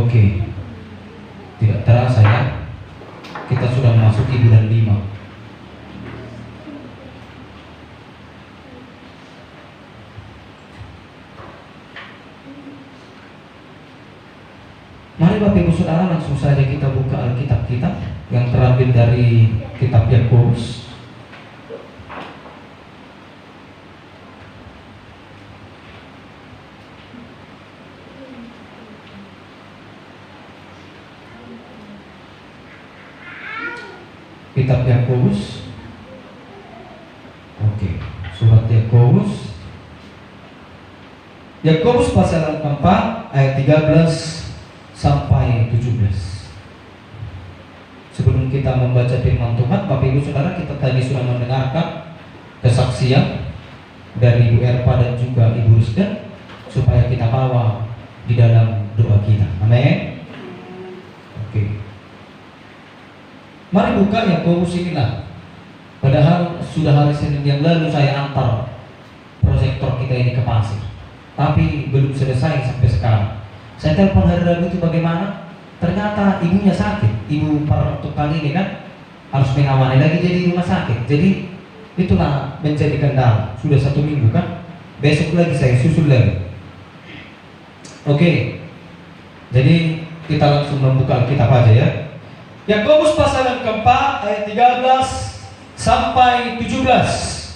Oke, tidak terasa ya, kita sudah memasuki bulan 5. Mari Bapak Ibu Saudara langsung saja kita buka Alkitab kita yang terambil dari kitab Yakobus. Kitab Yakobus. Oke, surat Yakobus. Yakobus pasal 4 ayat 13 sampai 17. Sebelum kita membaca firman Tuhan, Bapak Ibu Saudara, kita tadi sudah mendengarkan kesaksian dari Ibu Erpa dan juga Ibu Rusda, supaya kita bawa di dalam doa kita. Amin. Oke. Mari buka Yakobus inilah. Padahal sudah hari Senin yang lalu saya antar proyektor kita ini ke Pasir, tapi belum selesai sampai sekarang. Saya telepon hari Rabu itu bagaimana? Ternyata ibunya sakit. Ibu pertukang ini kan harus mengawani lagi jadi rumah sakit. Jadi itulah menjadi kendala. Sudah 1 minggu kan. Besok lagi saya susul lagi. Oke. Jadi kita langsung membuka Alkitab aja ya. Yakobus pasal yang keempat ayat 13 sampai 17.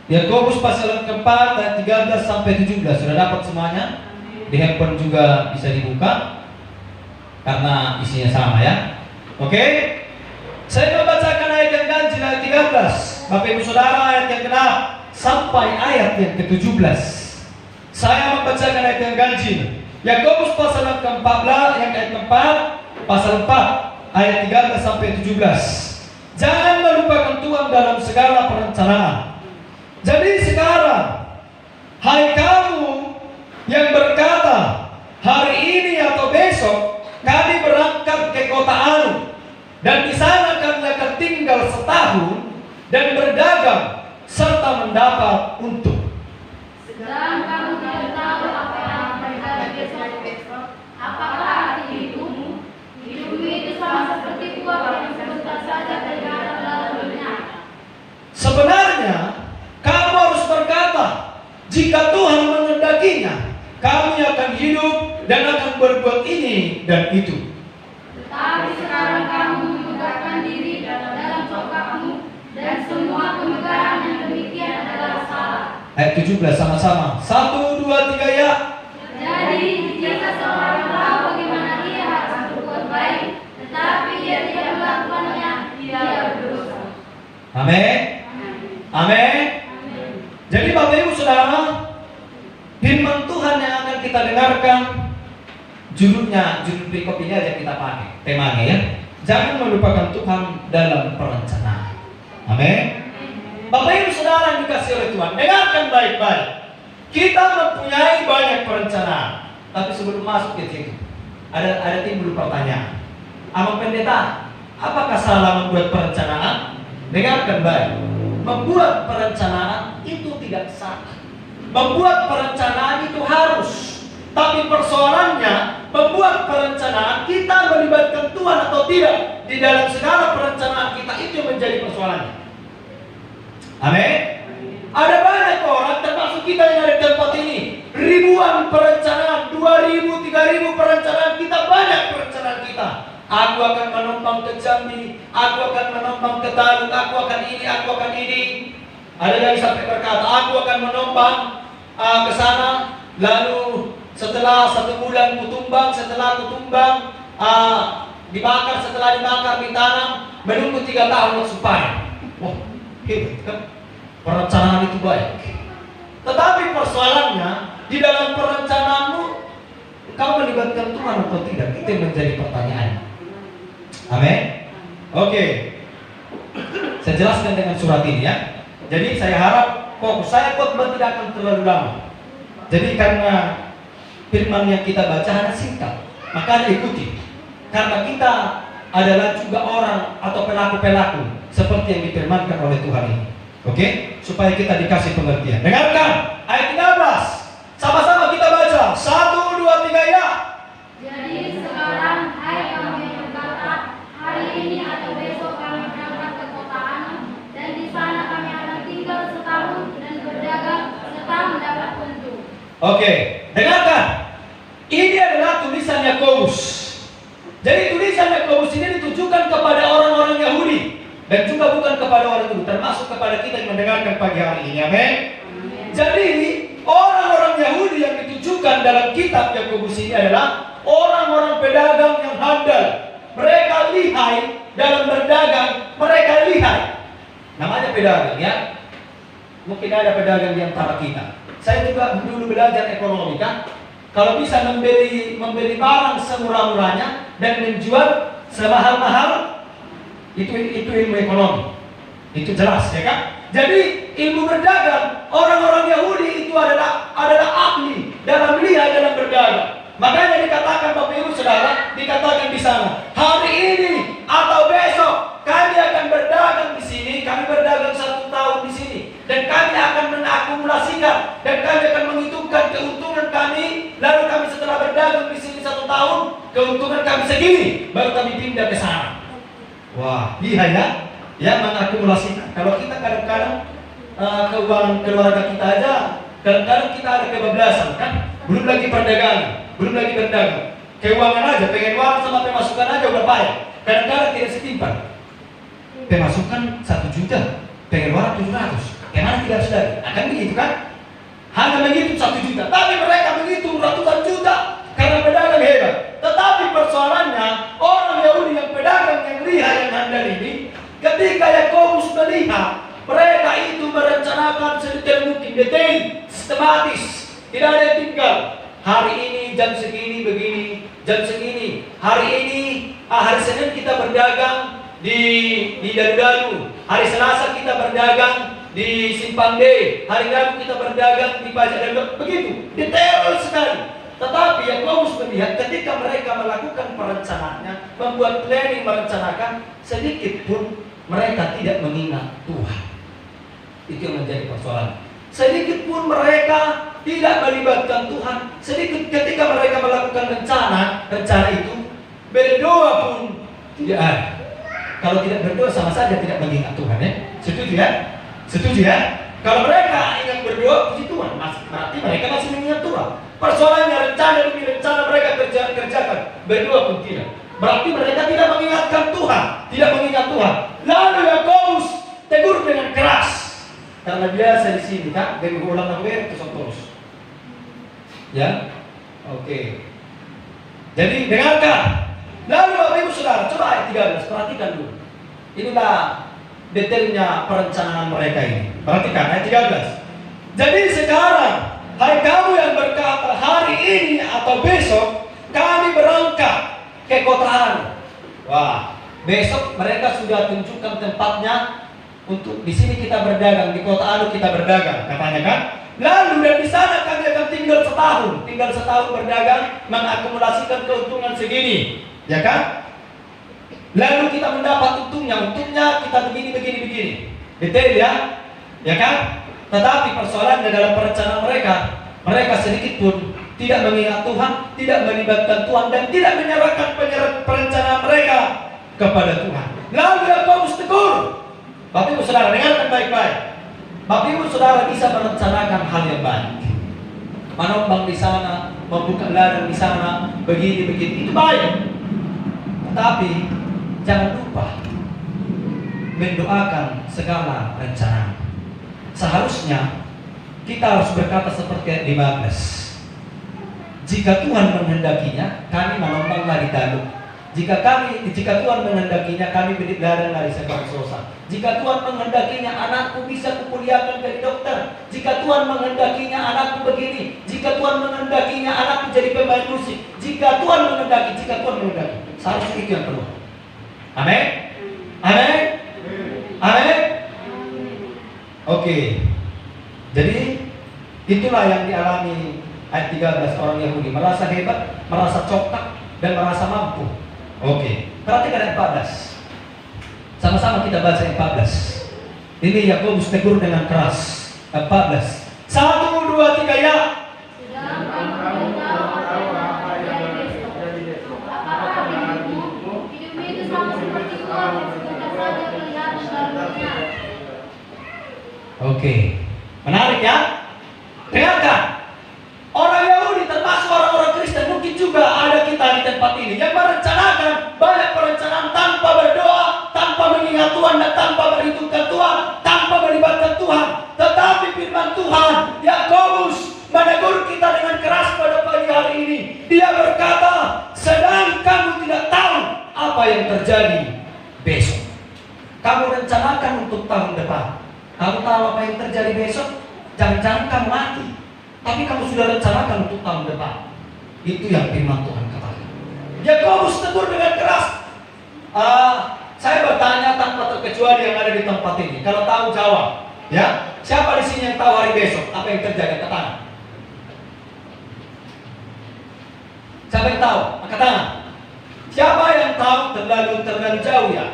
Yakobus pasal yang keempat ayat 13 sampai 17. Sudah dapat semuanya? Di handphone juga bisa dibuka karena isinya sama ya. Oke. Saya membacakan ayat yang ganjil ayat 13. Bapak Ibu Saudara, ayat yang ke-6 sampai ayat yang ke-17. Saya membacakan ayat yang ganjil. Yakobus pasal yang ke-14, yang ayat ke-4, pasal 4 ayat 13 sampai 17. Jangan melupakan Tuhan dalam segala perencanaan. Jadi sekarang, hai kamu yang berkata, hari ini atau besok kami berangkat ke kota Anu, dan di sana kami akan tinggal setahun dan berdagang serta mendapat untung. Sedang kamu tidak tahu apa yang akan terjadi besok. Apakah arti hidupmu? Hidupmu itu sama seperti buah yang sebentar saja terlihat lalu lenyap. Sebenarnya kamu harus berkata, jika Tuhan mengendakinya, kami akan hidup dan akan berbuat ini dan itu. Tetapi sekarang kamu memegahkan diri dalam congkakmu, dan semua kemegahan yang demikian adalah salah. Ayat 17 sama-sama. 1, 2, 3 ya. Jadi jika seorang tahu bagaimana dia harus berbuat baik, tetapi dia tidak melakukannya, dia berdosa. Amin. Amin. Jadi Bapak Ibu Saudara, firman Tuhan yang akan kita dengarkan, judul perikop ini aja kita pakai temanya ya. Jangan melupakan Tuhan dalam perencanaan. Amin. Bapak Ibu Saudara yang dikasih oleh Tuhan, dengarkan baik-baik. Kita mempunyai banyak perencanaan, tapi sebelum masuk ke situ, ada timbul pertanyaan. Abang Pendeta, apakah salah membuat perencanaan? Dengarkan baik. Membuat perencanaan itu tidak salah. Membuat perencanaan itu harus. Tapi persoalannya, membuat perencanaan kita melibatkan Tuhan atau tidak. Di dalam segala perencanaan kita itu menjadi persoalannya. Amin. Ada banyak orang, termasuk kita yang ada di tempat ini, ribuan perencanaan, 2.000, 3.000 perencanaan kita, banyak perencanaan kita. Aku akan menumpang ke Jambi, aku akan menumpang ke Taluk, aku akan ini, aku akan ini. Ada yang sampai berkata, aku akan menumpang ke sana, lalu setelah 1 bulan kutumbang, setelah kutumbang dibakar, setelah dibakar ditanam, menunggu 3 tahun supaya. Wah, hebat kan? Perencanaan itu baik. Tetapi persoalannya, di dalam perencanaanmu, kau melibatkan Tuhan atau tidak? Itu yang menjadi pertanyaan. Amin. Oke. Saya jelaskan dengan surat ini ya. Jadi saya harap fokus saya khotbah tidak akan terlalu lama. Jadi karena firman yang kita baca hanya singkat, maka diikuti. Karena kita adalah juga orang atau pelaku-pelaku seperti yang difirmankan oleh Tuhan ini. Oke? Supaya kita dikasih pengertian. Dengarkan ayat 13. Sama-sama kita baca. 1, Oke, dengarkan. Ini adalah tulisan Yakobus. Jadi tulisan Yakobus ini ditujukan kepada orang-orang Yahudi dan juga bukan kepada orang Yahudi, termasuk kepada kita yang mendengarkan pagi hari ini. Amin. Jadi orang-orang Yahudi yang ditujukan dalam kitab Yakobus ini adalah orang-orang pedagang yang handal. Mereka lihai dalam berdagang, mereka lihai. Namanya pedagang ya. Mungkin ada pedagang di antara kita. Saya juga dulu belajar ekonomi kan. Kalau bisa membeli barang semurah-murahnya dan menjual semahal-mahal, itu ilmu ekonomi. Itu jelas ya kan? Jadi ilmu berdagang, orang-orang Yahudi itu adalah ahli dalam lihai dalam berdagang. Makanya dikatakan Bapak Ibu Saudara, dikatakan di sana, hari ini atau besok kami akan berdagang di sini, kami berdagang 1 tahun di sini, dan kami akan mengakumulasikan dan kami akan menghitungkan keuntungan kami. Lalu kami setelah berdagang di sini 1 tahun, keuntungan kami segini, baru kami pindah ke sana. Wah, lihai ya, ya mengakumulasikan. Kalau kita kadang-kadang keuangan keluarga kita aja, kadang-kadang kita ada kebablasan kan, belum lagi perdagangan, belum lagi berdagang. Keuangan aja, pengen uang sama pemasukan aja udah payah. Kadang-kadang tidak setimpal. Pemasukan 1 juta, pengen uang 700. Kemana tidak sedari? Akan begitu kan? Hanya menghitung 1 juta, tapi mereka menghitung ratusan juta karena pedagang hebat. Tetapi persoalannya, orang Yahudi yang pedagang yang lihai yang handal ini, ketika Yakobus melihat mereka itu merencanakan sedetail mungkin, detail, sistematis, tidak ada yang tinggal. Hari ini jam segini begini, jam segini. Hari ini, hari Senin kita berdagang di Dalu-Dalu. Hari Selasa kita berdagang di Simpang D. Hari Rabu kita berdagang di Pajak Dalu. Begitu, detail sekali. Tetapi Yakobus melihat ketika mereka melakukan perencanaannya, membuat planning, merencanakan, sedikit pun mereka tidak mengingat Tuhan. Itu yang menjadi persoalan. Sedikit pun mereka tidak melibatkan Tuhan. Sedikit ketika mereka melakukan rencana itu, berdoa pun tidak ada. Kalau tidak berdoa sama saja tidak mengingat Tuhan ya. Setuju ya? Setuju ya? Kalau mereka ingat berdoa, puji Tuhan, berarti mereka masih mengingat Tuhan. Persoalannya rencana demi rencana mereka kerjakan, berdoa pun tidak. Berarti mereka tidak mengingatkan Tuhan, tidak mengingat Tuhan. Lalu Yakobus tegur dengan keras. Karena biasa di sini kan, dari ulang nakwir terus. Ya, oke. Jadi dengarkan. Lalu Bapak Ibu Saudara, coba ayat 13, perhatikan dulu. Inilah detailnya perencanaan mereka ini. Perhatikan ayat 13. Jadi sekarang, hai kamu yang berkata hari ini atau besok kami berangkat ke kota Anu. Wah, besok mereka sudah tunjukkan tempatnya untuk di sini kita berdagang, di kota Anu kita berdagang, katanya kan. Lalu dan di sana kami akan tinggal setahun berdagang, mengakumulasikan keuntungan segini, ya kan? Lalu kita mendapat untungnya kita begini, detail ya kan? Tetapi persoalannya dalam perencanaan mereka sedikit pun tidak mengingat Tuhan, tidak melibatkan Tuhan dan tidak menyerahkan perencanaan mereka kepada Tuhan. Lalu Yakobus tegur. Bapak Ibu Saudara dengarkan baik-baik. Bapak Ibu Saudara bisa merencanakan hal yang baik, menombang di sana, membuka ladang di sana, begini itu baik. Tetapi jangan lupa mendoakan segala rencana. Seharusnya kita harus berkata seperti ayat 15. Jika Tuhan menghendakinya, kami menombanglah di Dalu. Jika Tuhan menghendakinya, kami beli ladang dari Sabang Sosa. Jika Tuhan menghendakinya, anakku bisa kukuliahkan jadi dokter. Jika Tuhan menghendakinya, anakku begini. Jika Tuhan menghendakinya, anakku jadi pemain musik. Jika Tuhan menghendaki. Seharusnya itu yang perlu. Amin. Amin. Amin. Oke. Jadi itulah yang dialami ayat 13 orang Yahudi, merasa hebat, merasa cokak dan merasa mampu. Oke. Perhatikan ayat 14. Sama-sama kita baca ayat 14. Ini Yakobus tegur dengan keras. Ayat 14. 1, 2, 3 ya. Sedangkan kamu tahu apa yang terjadi besok. Apakah hidupmu itu sama seperti uang yang sebentar saja kelihatan lalunya? Oke. Menarik ya? Dengarkan. Orang Yahudi termasuk orang-orang Kristen mungkin juga ada kita di tempat ini yang merencanakan banyak perencanaan tanpa berdoa, tanpa mengingat Tuhan dan tanpa berhitungkan Tuhan, tanpa melibatkan Tuhan. Tetapi firman Tuhan, Yakobus menegur kita dengan keras pada pagi hari ini. Dia berkata, sedang kamu tidak tahu apa yang terjadi besok. Kamu rencanakan untuk tahun depan. Kamu tahu apa yang terjadi besok? Jangan-jangan kamu mati. Tapi kamu sudah rencanakan untuk tahun depan. Itu yang firman Tuhan katakan. Yakobus tegur dengan keras. Saya bertanya tanpa terkecuali yang ada di tempat ini. Kalau tahu jawab. Ya, siapa di sini yang tahu hari besok apa yang terjadi? Angkat tangan. Siapa yang tahu? Angkat tangan. Siapa yang tahu? Terlalu jauh ya?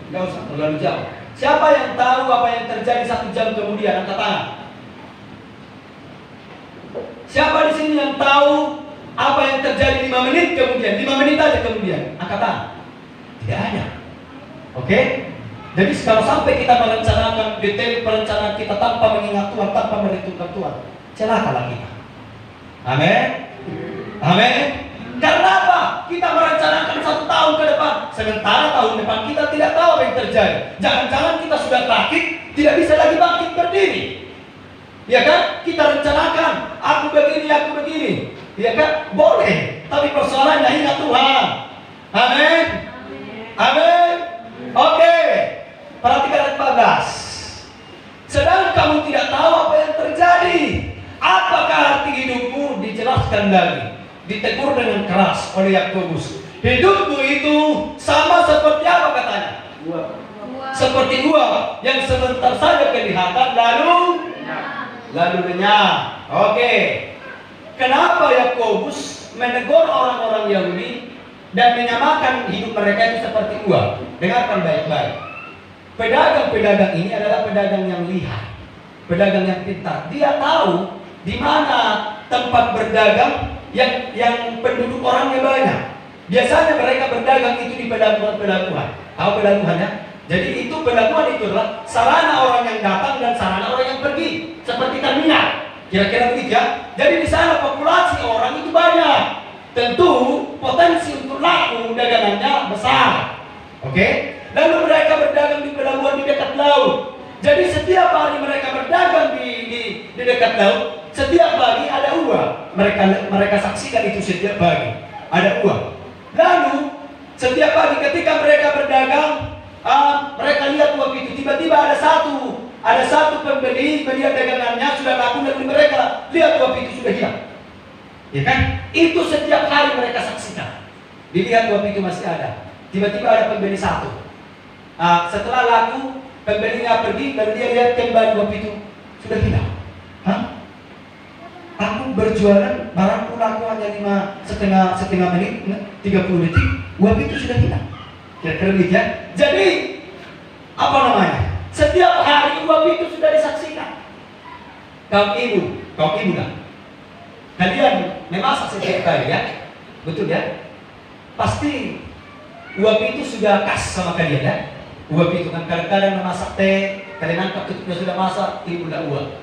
Enggak usah terlalu jauh. Siapa yang tahu apa yang terjadi 1 jam kemudian? Angkat tangan. Siapa di sini yang tahu apa yang terjadi 5 menit kemudian? 5 menit aja kemudian. Angkat tangan. Tidak ada. Oke? Jadi kalau sampai kita merencanakan detail perencanaan kita tanpa mengingat Tuhan, tanpa merhitungkan Tuhan, celakalah kita. Amin. Amin. Karena apa? Kita merencanakan 1 tahun ke depan, sementara tahun depan kita tidak tahu apa yang terjadi. Jangan-jangan kita sudah sakit, tidak bisa lagi bangkit berdiri. Ya kan? Kita rencanakan, aku begini. Ya kan? Boleh. Tapi persoalannya ingat Tuhan. Amin. Amin. Oke. Perhatikan ayat 14. Sedang kamu tidak tahu apa yang terjadi. Apakah arti hidupmu? Dijelaskan lagi. Ditegur dengan keras oleh Yakobus. Hidupmu itu sama seperti apa katanya? Seperti uap yang sebentar saja kelihatan lalu lenyap. Oke. Kenapa Yakobus menegur orang-orang Yahudi dan menyamakan hidup mereka itu seperti uap? Dengarkan baik-baik. Pedagang-pedagang ini adalah pedagang yang lihat, pedagang yang pintar. Dia tahu di mana tempat berdagang yang penduduk orangnya banyak. Biasanya mereka berdagang itu di pelabuhan. Tahu pelabuhan ya? Jadi itu pelabuhan itu adalah sarana orang yang datang dan sarana orang yang pergi, seperti terminal. Kira-kira begitu ya. Jadi di sana populasi orang itu banyak. Tentu potensi untuk laku dagangannya besar. Oke? Lalu mereka berdagang di pelabuhan di dekat laut. Jadi setiap hari mereka berdagang di dekat laut, setiap pagi ada uang. Mereka saksikan itu setiap pagi. Ada uang. Lalu setiap pagi ketika mereka berdagang, mereka lihat uang itu. Tiba-tiba ada satu pembeli melihat dagangannya sudah laku, dan mereka lihat uang itu sudah hilang. Ya kan? Itu setiap hari mereka saksikan. Dilihat uang itu masih ada. Tiba-tiba ada pembeli satu. Setelah laku, pembelinya pergi dan dia lihat kembali uang itu sudah hilang. Aku berjualan, barangku laku hanya setengah menit, 30 detik, uang itu sudah hilang. Kira-kira begitu ya. Jadi apa namanya? Setiap hari uang itu sudah disaksikan. Kaum ibu lah. Kalian memasak setiap kali ya, betul ya? Pasti uang itu sudah khas sama kalian ya. Uap itu kan kadang-kadang memasak teh, kalian angkat tutupnya sudah masak, timbullah uap,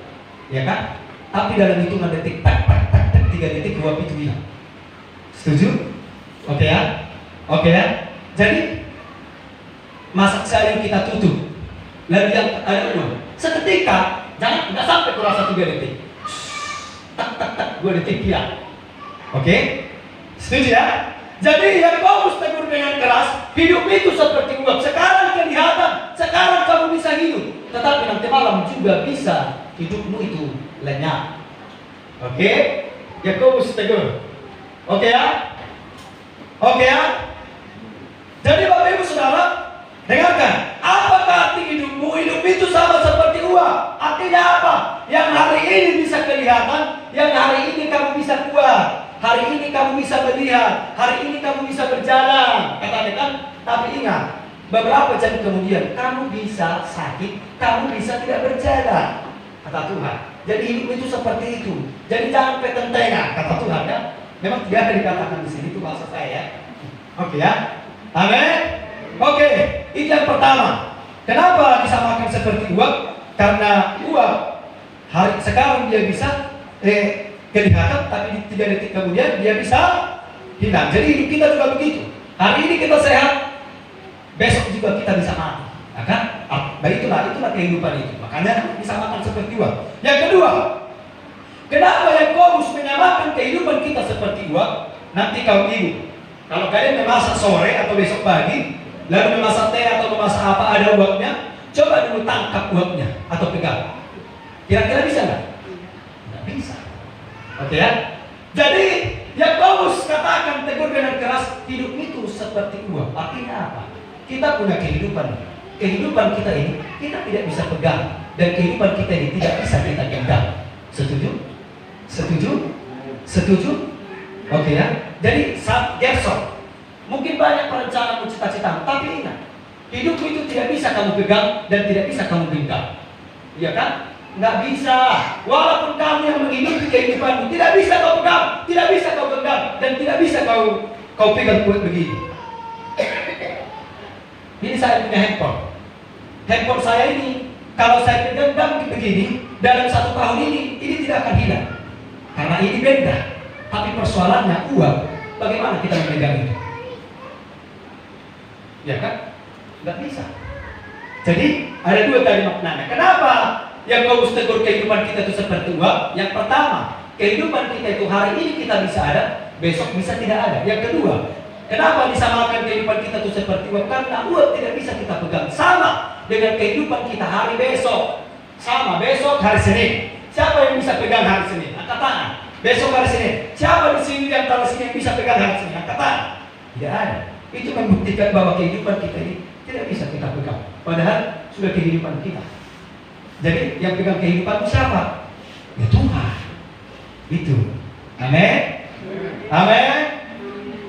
ya kan? Tapi dalam hitungan detik, 3 detik uap itu hilang. Setuju? Oke ya? Oke ya? Jadi masak sayur kita tutup, lalu yang ada uap. Seketika, nggak sampai kurasa 3 detik. 2 detik hilang. Oke? Setuju ya? Jadi Yakobus tegur dengan keras, hidup itu seperti uap. Sekarang kelihatan, sekarang kamu bisa hidup, tetapi nanti malam juga bisa hidupmu itu lenyap. Oke? Yakobus tegur. Oke ya? Oke ya? Jadi Bapak Ibu Saudara, dengarkan. Apakah arti hidupmu? Hidup itu sama seperti uap. Artinya apa? Yang hari ini bisa kelihatan, yang hari ini kamu bisa kuat. Hari ini kamu bisa melihat, hari ini kamu bisa berjalan, katakan kan? Tapi ingat, beberapa jam kemudian kamu bisa sakit, kamu bisa tidak berjalan, kata Tuhan. Jadi hidup itu seperti itu. Jadi jangan petentengah, kata Tuhan ya. Memang tidak ada dikatakan di sini, itu bahasa saya ya. Oke ya, amin. Oke, itu yang pertama. Kenapa disamakan seperti uap? Karena uap hari sekarang dia bisa kelihatan, tapi di 3 detik kemudian dia bisa hilang. Jadi hidup kita juga begitu. Hari ini kita sehat, besok juga kita bisa mati. Ya kan? Itulah kehidupan itu. Makanya disamakan seperti uang. Yang kedua, kenapa Yakobus menyamakan kehidupan kita seperti uang? Nanti kaum ibu, kalau kalian memasak sore atau besok pagi, lalu memasak teh atau memasak apa ada uangnya, coba dulu tangkap uangnya atau pegang. Kira-kira bisa nggak? Nggak bisa. Oke ya? Jadi Yakobus katakan, tegur dengan keras, hidup itu seperti uang. Artinya apa? Kita punya kehidupan. Kehidupan kita ini kita tidak bisa pegang, dan kehidupan kita ini tidak bisa kita genggam. Setuju? Setuju? Setuju? Oke ya. Jadi Gerson, mungkin banyak perencanaan cita-cita, tapi ingat, hidupmu itu tidak bisa kamu pegang dan tidak bisa kamu genggam. Iya kan? Nggak bisa. Walaupun kamu yang menghidupi kehidupanmu, tidak bisa kau pegang, tidak bisa kau genggam, dan tidak bisa kau pegang kuat begini. Ini saya punya handphone. Handphone saya ini, kalau saya pegang begini, dalam 1 tahun ini tidak akan hilang. Karena ini benda. Tapi persoalannya uang, bagaimana kita memegang itu? Ya kan? Nggak bisa. Jadi ada 2 tadi maknanya. Kenapa Yakobus tegur kehidupan kita itu seperti uang? Yang pertama, kehidupan kita itu hari ini kita bisa ada, besok bisa tidak ada. Yang kedua, kenapa disamakan kehidupan kita itu seperti uang? Karena uang tidak bisa kita pegang. Sama dengan kehidupan kita hari besok. Sama, besok hari Senin. Siapa yang bisa pegang hari Senin? Angkat tangan. Besok hari Senin. Siapa di sini yang antara sini yang bisa pegang hari Senin? Angkat tangan. Tidak ada. Itu membuktikan bahwa kehidupan kita ini tidak bisa kita pegang. Padahal sudah kehidupan kita. Jadi yang pegang kehidupan itu siapa? Ya Tuhan. Itu. Amin. Amin.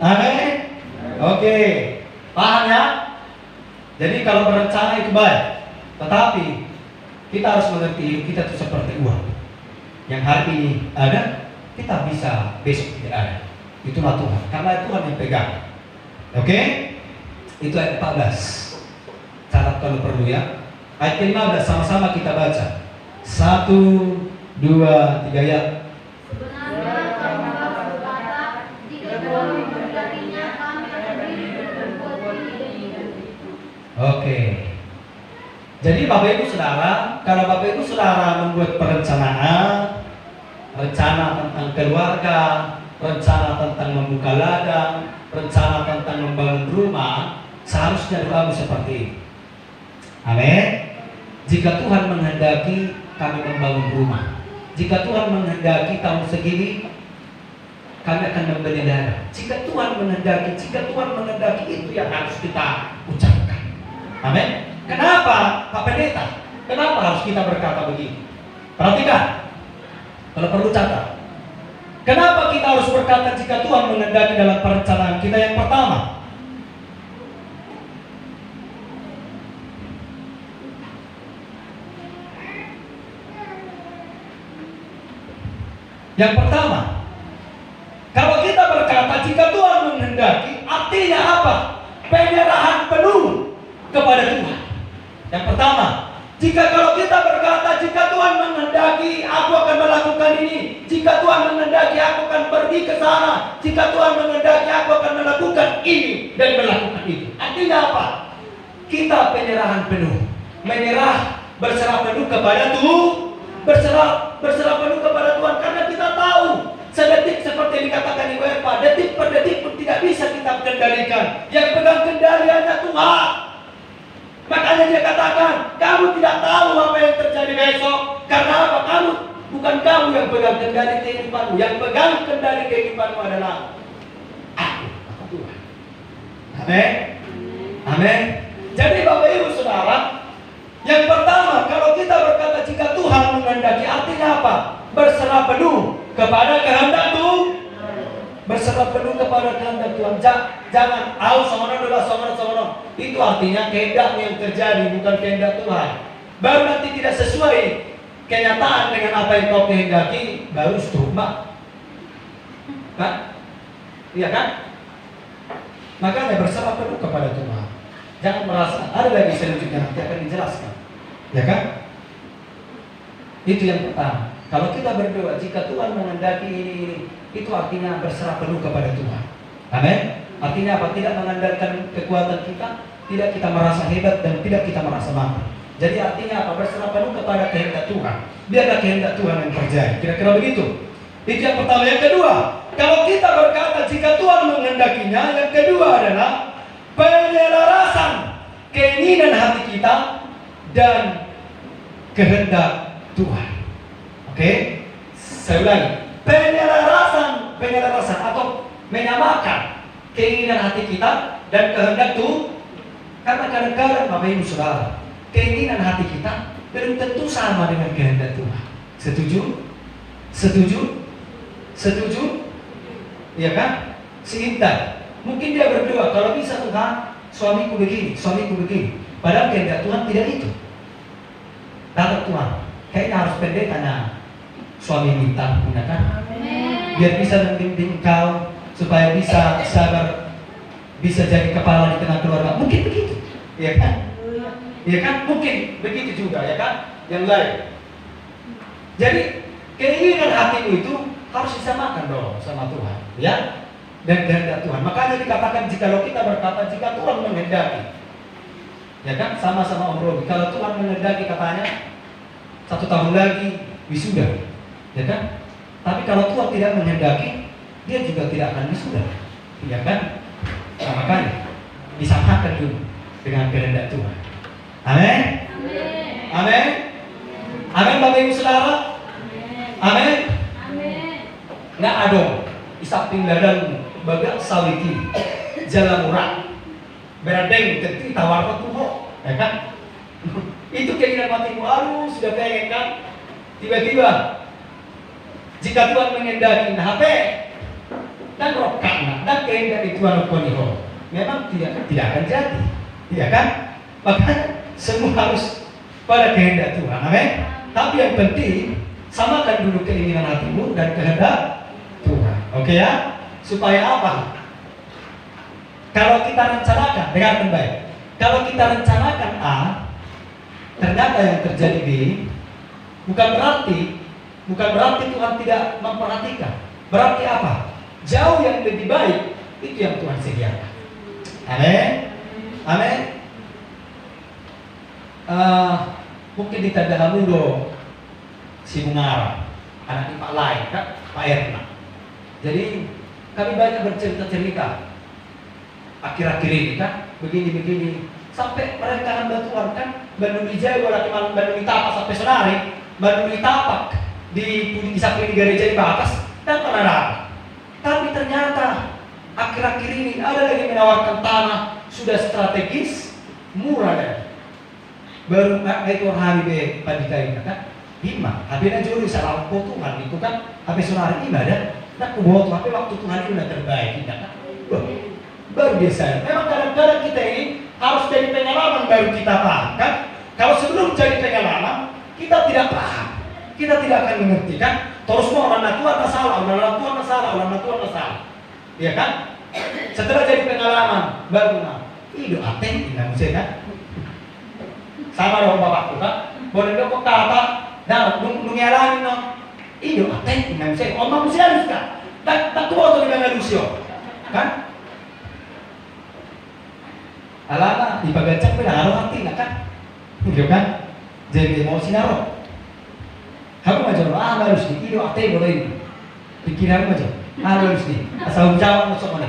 Amin. Oke. Paham ya? Jadi kalau berencana itu baik, tetapi kita harus mengerti hidup kita itu seperti uang. Yang hari ini ada, kita bisa besok tidak ada. Itulah Tuhan. Karena Tuhan yang pegang. Oke? Itu ayat 14. Catat kalau perlu ya. Ayat 15 sama-sama kita baca. 1, 2, 3 ya. Sebenarnya kamu berkata, jika Tuhan menghendaki kami akan diri berbuat ini dan itu. Oke. Jadi Bapak Ibu Saudara, kalau Bapak Ibu Saudara membuat perencanaan, rencana tentang keluarga, rencana tentang membuka ladang, rencana tentang membangun rumah, seharusnya doamu seperti ini. Amin. Jika Tuhan menghendaki kami membangun rumah, jika Tuhan menghendaki tahun segini kami akan membeli ladang. Jika Tuhan menghendaki itu yang harus kita ucapkan. Amin. Kenapa Pak Pendeta? Kenapa harus kita berkata begitu? Perhatikan. Kalau perlu catat. Kenapa kita harus berkata jika Tuhan menghendaki dalam perencanaan kita? Yang pertama, kalau kita berkata jika Tuhan menghendaki, artinya apa? Penyerahan penuh kepada Tuhan. Yang pertama, kalau kita berkata jika Tuhan menghendaki, aku akan melakukan ini. Jika Tuhan menghendaki, aku akan pergi ke sana. Jika Tuhan menghendaki, aku akan melakukan ini dan melakukan itu. Artinya apa? Kita penyerahan penuh, berserah penuh kepada Tuhan. Berserah penuh kepada Tuhan, karena kita tahu sedetik seperti dikatakan di WFA, detik per detik pun tidak bisa kita kendalikan. Yang pegang kendali hanya Tuhan. Makanya dia katakan, kamu tidak tahu apa yang terjadi besok. Karena apa? Bukan kamu yang pegang kendali kehidupanmu. Yang pegang kendali kehidupanmu adalah aku Tuhan. Amin. Amin. Jadi Bapak Ibu Saudara, yang pertama, kalau kita berkata jika Tuhan menghendaki, artinya apa? Berserah penuh kepada kehendak Tuhan. Berserah penuh kepada kehendak Tuhan. Jangan sono. Itu artinya kehendakmu yang terjadi, bukan kehendak Tuhan. Baru nanti tidak sesuai kenyataan dengan apa yang kau kehendaki, baru stroke. Kan? Iya kan? Makanya berserah penuh kepada Tuhan. Jangan merasa ada lagi selanjutnya, nanti akan dijelaskan. Ya kan? Itu yang pertama. Kalau kita berdoa, jika Tuhan menghendaki ini, itu artinya berserah penuh kepada Tuhan. Amin. Artinya apa? Tidak mengandalkan kekuatan kita, tidak kita merasa hebat dan tidak kita merasa mampu. Jadi artinya apa? Berserah penuh kepada kehendak Tuhan. Biarlah kehendak Tuhan yang terjadi. Kira-kira begitu. Itu yang pertama. Yang kedua, kalau kita berkata jika Tuhan menghendakinya, yang kedua adalah penyelarasan keinginan hati kita dan kehendak Tuhan. Oke? Saya ulangi. Penyelarasan atau menyamakan keinginan hati kita dan kehendak Tuhan. Karena kadang-kadang Bapak Ibu Saudara, keinginan hati kita belum tentu sama dengan kehendak Tuhan. Setuju? Setuju? Setuju? Iya kan? Si Intan, mungkin dia berdoa, kalau bisa Tuhan, suamiku begini, suamiku begini. Padahal kehendak Tuhan tidak itu. Datang Tuhan, kayaknya harus pendetanya suami minta, kan? Biar bisa membimbing kau supaya bisa sabar, bisa jadi kepala di tengah keluarga. Mungkin begitu, iya kan? Iya kan? Mungkin begitu juga, ya kan? Yang lain. Jadi keinginan hatimu itu harus disamakan dong sama Tuhan, ya? Dan kehendak Tuhan. Makanya dikatakan jikalau kita berkata jika Tuhan menghendaki, ya kan? Sama-sama Om Robi. Kalau Tuhan menghendaki katanya 1 tahun lagi wisuda, ya kan? Tapi kalau Tuhan tidak menghendaki, dia juga tidak akan wisuda, ya kan? Nah, makanya disamakan dulu dengan kehendak Tuhan. Amin. Amin. Amin Bapak Ibu Saudara. Amin. Nggak ada isaping ladang bagat sawiti jalan murah berandeng ketik tawar tuh, ya kan? Itu keinginan hatimu, aduh sudah pengen kan? Tiba-tiba jika Tuhan menghendaki HP dan rokana dan kehendak Tuhan koniho, memang tidak akan jadi, ya kan? Maka semua harus pada kehendak Tuhan. Amin. Tapi yang penting samakan dulu keinginan hatimu dan kehendak Tuhan. Oke ya? Supaya apa? Kalau kita rencanakan, dengarkan baik. Kalau kita rencanakan A, ternyata yang terjadi B, bukan berarti Tuhan tidak memperhatikan. Berarti apa? Jauh yang lebih baik itu yang Tuhan sediakan. Amin. Amin. Mungkin di Tadahamudo si Mungara, anak Pak Lai, kan? Pak Erna. Jadi kami banyak bercerita-cerita akhir-akhir ini kan, begini-begini sampai mereka hamba Tuhan kan, Bandung Wijaya, Bandung Tapak sampai Sonari, Bandung Tapak di samping gereja di Batas dan Tanah. Tapi ternyata akhir-akhir ini ada lagi menawarkan tanah sudah strategis, murah dan baru itu hari be pandika kan, hima. Habisnya juri salah Tuhan itu kan, habis Sonari ibadah. Nah, kubuat tapi waktu Tuhan itu udah terbaik, kan? Baru biasa. Memang kadang-kadang kita ini harus jadi pengalaman baru kita paham, kan? Kalau sebelum jadi pengalaman, kita tidak paham, kita tidak akan mengerti, kan? Terus mau orang Tuhan salah, orang Tuhan salah, orang Tuhan salah, ya kan? Setelah jadi pengalaman, baru itu ateng, tidak bisa, kan? Sama dong bapakku, kan? Boleh dong kok kata, nah, nunggu no. Iyo, ateng, tidak bisa. Omong mesti harus kan? Tak kuat tuh dengan Lucio, kan? Alana di pagacak pun naruh hati, kan? Gitu kan? Jadi emosi naruh. Kamu macam harus di iyo, ateng boleh ini. Pikiran macam harus di. Asal ucapan masuk mana?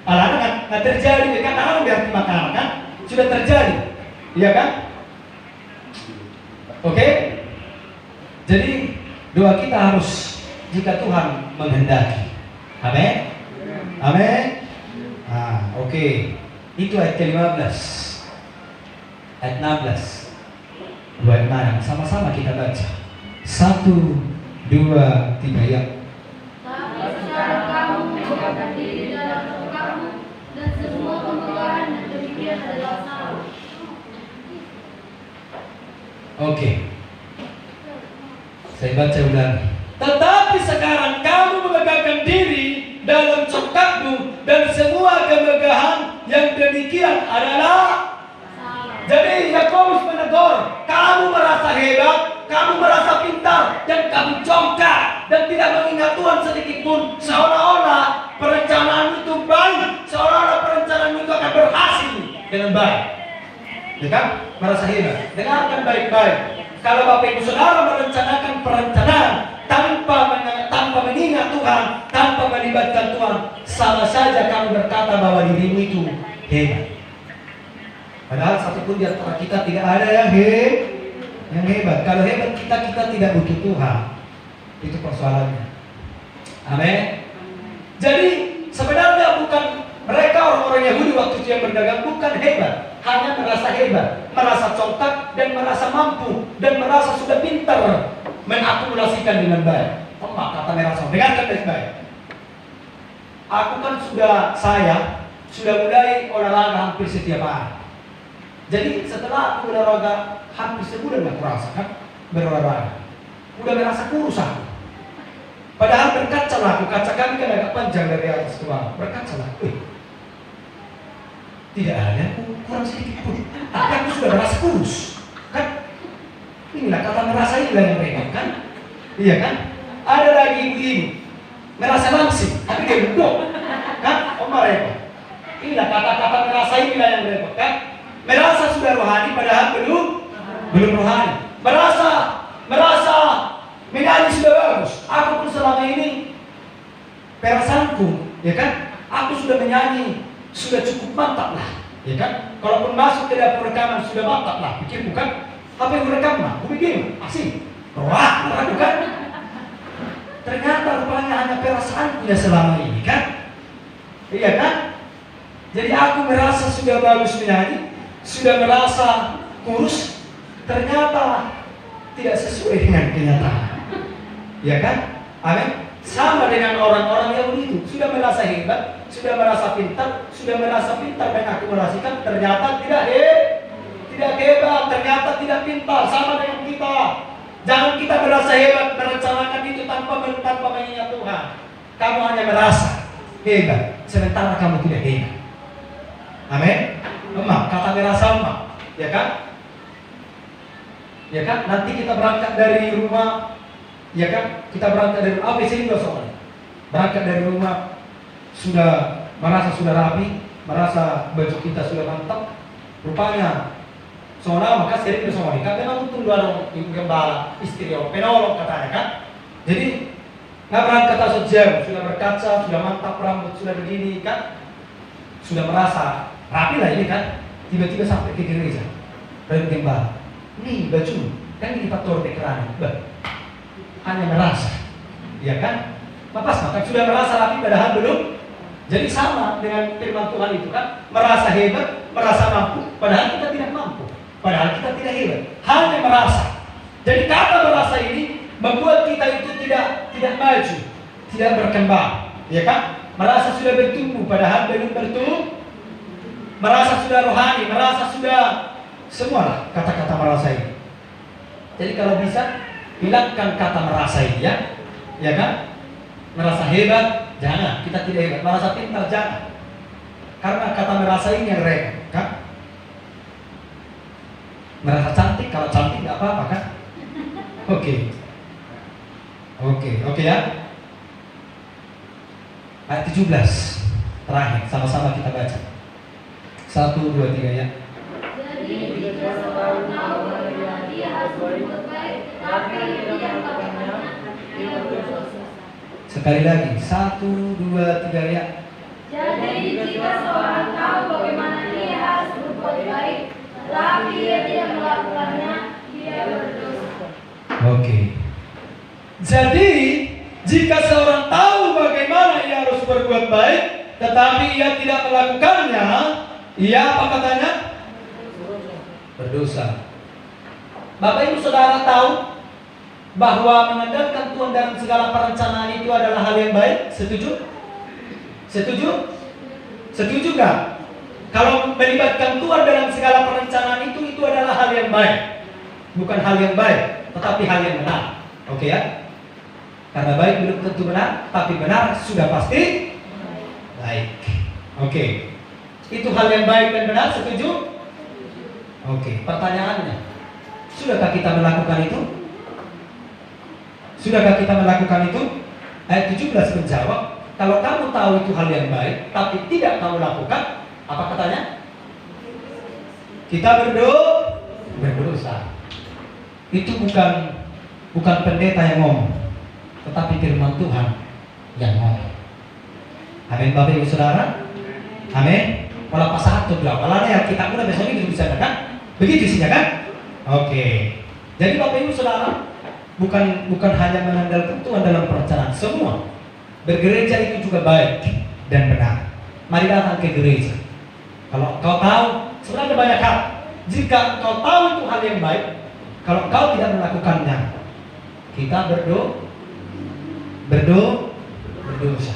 Alana nggak terjadi, kan? Alana biar makanan, kan? Sudah terjadi, iya kan? Oke? Jadi doa kita harus jika Tuhan menghendaki. Amin? Amin? Oke. Itu ayat ke-15. Ayat 16. Buat mana? Sama-sama kita baca. 1, 2, 3 ya. Tapi sekarang kamu menjaga diri dalam kamu dan semua kemegahan dan demikian adalah salah. Oke. Saya baca ulang. Tetapi sekarang kamu memegahkan diri dalam congkakmu dan semua kemegahan yang demikian adalah dan kamu jongkar dan tidak mengingat Tuhan sedikit pun, seolah-olah perencanaan itu baik, seolah-olah perencanaan itu akan berhasil dengan baik. Ya kan? Merasa hebat. Dengarkan baik-baik. Kalau Bapak Ibu Saudara merencanakan perencanaan tanpa mengingat Tuhan, tanpa melibatkan Tuhan, sama saja kamu berkata bahwa dirimu itu hebat. Padahal satupun di antara kita tidak ada yang hebat. Kalau hebat kita tidak butuh Tuhan. Itu persoalannya. Amin. Jadi sebenarnya bukan mereka orang-orang Yahudi waktu itu yang berdagang bukan hebat, hanya merasa hebat, merasa congkak dan merasa mampu dan merasa sudah pintar mengakumulasikan dengan baik. Kata merasa, dengarkan baik-baik. Aku kan sudah mulai olahraga hampir setiap hari. Jadi setelah aku olahraga hampir sebulan aku rasakan berolahraga, udah merasa kurus aku. Padahal berkacalah aku, kaca kami kan agak panjang dari atas ke bawah. Berkacalah, tidak ada kurang sedikit pun. Tapi aku sudah merasa kurus, kan? Inilah kata merasa inilah yang repot, kan? Iya kan? Ada lagi ibu-ibu merasa langsing, tapi dia bengkok, kan? Repot. Inilah kata-kata merasa inilah yang repot, kan? Merasa sudah rohani padahal belum rohani. Merasa menyanyi sudah bagus. Aku pun selama ini perasaanku, ya kan? Aku sudah menyanyi sudah cukup mantap lah, ya kan? Kalaupun masuk ke dapur rekaman sudah mantap lah. Pikir bukan apa yang merekam lah. Aku begini, asik. Roh, bukan? Ternyata rupanya hanya perasaanku ya selama ini, kan? Iya kan? Jadi aku merasa sudah bagus menyanyi, sudah merasa kurus, ternyata tidak sesuai dengan kenyataan. Ya kan? Amin. Sama dengan orang-orang Yahudi itu, sudah merasa hebat, sudah merasa pintar mengakumulasikan, ternyata tidak hebat, ternyata tidak pintar. Sama dengan kita. Jangan kita merasa hebat merencanakan itu tanpa mengingat Tuhan. Kamu hanya merasa hebat, sementara kamu tidak hebat. Amin. Kata merasa emak, ya kan? Ya kan? Nanti kita berangkat dari rumah, ya kan? Kita berangkat dari ABC juga soalnya. Berangkat dari rumah sudah merasa sudah rapi, merasa baju kita sudah mantap. Rupanya soalnya maka sering bersama kan memang untung dua orang gembala istri penolong katanya kan. Jadi nggak berangkat asal jam, sudah berkaca, sudah mantap rambut sudah begini kan, sudah merasa rapi lah ini kan. Tiba-tiba sampai ke gereja dari gembala. Nih baju kan ini faktor dekeran, hanya merasa, ya kan? Makan sudah merasa rapi padahal belum. Jadi sama dengan firman Tuhan itu kan, merasa hebat, merasa mampu, padahal kita tidak mampu, padahal kita tidak hebat, hanya merasa. Jadi kata merasa ini membuat kita itu tidak maju, tidak berkembang, ya kan? Merasa sudah bertumbuh, padahal belum bertumbuh. Merasa sudah rohani, merasa sudah semua kata-kata merasa ini. Jadi kalau bisa hilangkan kata merasa ini ya kan? Merasa hebat, jangan, kita tidak hebat. Merasa pintar, jangan. Karena kata merasa ini yang repot, kan? Merasa cantik, kalau cantik nggak apa-apa kan? Oke ya. Ayat 17 terakhir, sama-sama kita baca. 1, 2, 3 ya. Jadi jika seorang tahu bahwa dia harus berbuat baik, tetapi dia melakukannya, dia berdosa. Sekali lagi, 1, 2, 3 ya. Jadi jika seorang tahu bagaimana dia harus berbuat baik, tetapi dia tidak melakukannya, dia berdosa. Oke. Jadi jika seorang tahu bagaimana ia harus berbuat baik, tetapi ia tidak melakukannya, ia apa katanya? Berdosa. Bapak Ibu Saudara tahu bahwa mengandalkan Tuhan dalam segala perencanaan itu adalah hal yang baik? Setuju? Setuju gak? Kalau melibatkan Tuhan dalam segala perencanaan itu adalah hal yang baik. Bukan hal yang baik, tetapi hal yang benar. Oke ya? Karena baik belum tentu benar, tapi benar sudah pasti baik. Oke. Itu hal yang baik dan benar, setuju? Oke, pertanyaannya, sudahkah kita melakukan itu? Sudahkah kita melakukan itu? Ayat 17 menjawab, kalau kamu tahu itu hal yang baik, tapi tidak kamu lakukan, apa katanya? Kita berdosa. Itu bukan pendeta yang ngomong, tetapi firman Tuhan yang ngomong. Amin, Bapak Ibu Saudara. Amin. Kalau pasal itu bilang, kalau ya kita udah besok itu bisa kan? Begitu isinya kan? Oke. Jadi Bapak Ibu Saudara, bukan hanya mengandalkan Tuhan dalam perencanaan, semua bergereja itu juga baik dan benar. Mari datang ke gereja. Kalau kau tahu, sebenarnya banyak hal. Jika kau tahu itu hal yang baik, kalau kau tidak melakukannya, kita berdosa.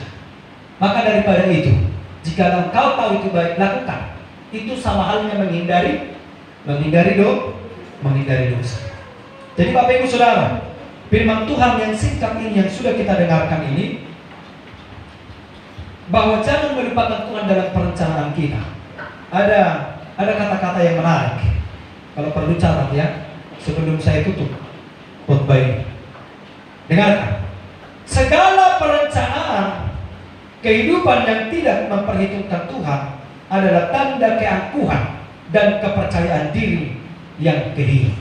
Maka daripada itu, jika kau tahu itu baik, lakukan. Itu sama halnya menghindari dosa. Jadi Bapak Ibu Saudara, firman Tuhan yang singkat ini yang sudah kita dengarkan ini, bahwa jangan melupakan Tuhan dalam perencanaan kita. Ada kata-kata yang menarik. Kalau perlu catat ya, sebelum saya tutup khotbah ini. Dengarkan. Segala perencanaan kehidupan yang tidak memperhitungkan Tuhan adalah tanda keangkuhan dan kepercayaan diri yang keliru.